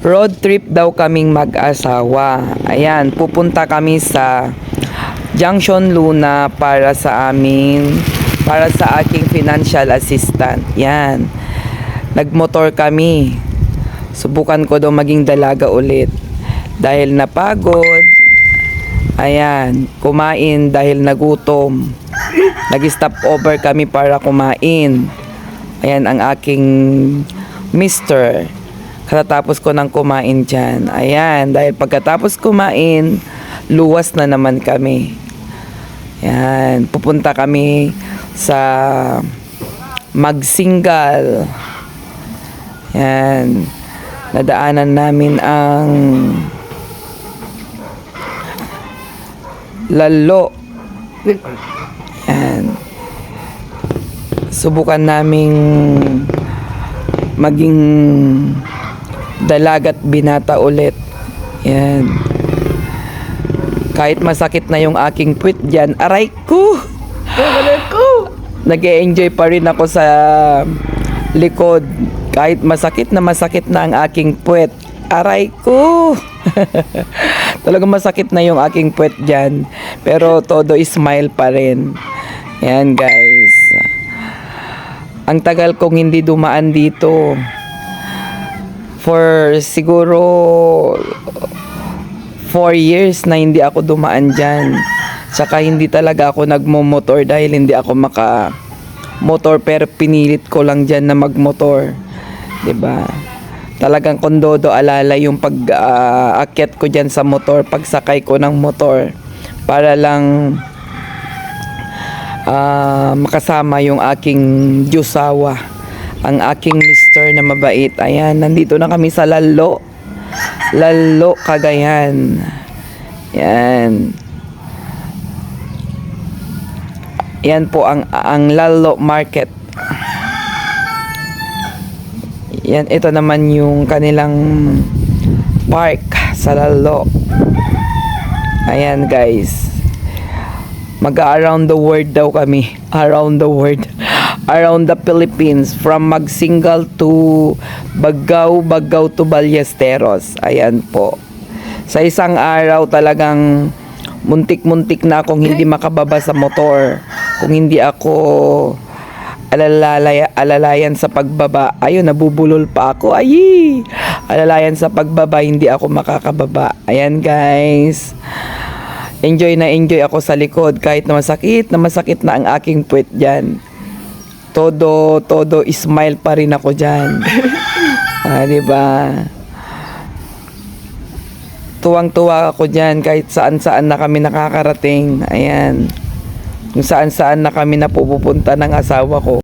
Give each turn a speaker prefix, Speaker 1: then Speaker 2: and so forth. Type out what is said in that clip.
Speaker 1: Road trip daw kaming mag-asawa. Ayan, pupunta kami sa Junction Luna para sa aking financial assistant. Yan. Nagmotor kami. Subukan ko daw maging dalaga ulit. Dahil napagod. Ayan, kumain dahil nagutom. Nag-stop over kami para kumain. Ayan ang aking mister. Katapos ko nang kumain dyan. Ayan, dahil pagkatapos kumain, luwas na naman kami. Ayan, pupunta kami sa Magsingal. Ayan, nadaanan namin ang Lalo. Ayan. Subukan naming maging dalagat binata ulit. Yan. Kahit masakit na yung aking puwit dyan, aray ko! Nag-e-enjoy pa rin ako sa likod. Kahit masakit na ang aking puwet, aray ko! Talagang masakit na yung aking puwet dyan. Pero todo smile pa rin. Yan guys. Ang tagal kong hindi dumaan dito. For siguro 4 years na hindi ako dumaan dyan. Tsaka hindi talaga ako nagmomotor dahil hindi ako maka-motor, pero pinilit ko lang dyan na magmotor. 'Di ba? Talagang kondodo alala yung pag-akyat ko dyan sa motor, pagsakay ko ng motor para lang makasama yung aking Diyosawa, ang aking mister na mabait. Ayan, nandito na kami sa Lalo, Cagayan. Yan. Yan po ang Lalo Market. Yan, ito naman yung kanilang park sa Lalo. Ayan guys. Mag-around the world daw kami. Around the world. Around the Philippines. From Magsingal to Bagao to Ballesteros. Ayan po. Sa isang araw talagang muntik-muntik na akong hindi makababa sa motor. Kung hindi ako alalayan sa pagbaba. Ayun, nabubulol pa ako. Ay! Alalayan sa pagbaba, hindi ako makakababa. Ayan guys. Enjoy ako sa likod kahit na masakit na ang aking puwet dyan. Todo smile pa rin ako dyan. Diba? Tuwang-tuwa ako dyan kahit saan-saan na kami nakakarating. Ayan. Kung saan-saan na kami napupunta ng asawa ko.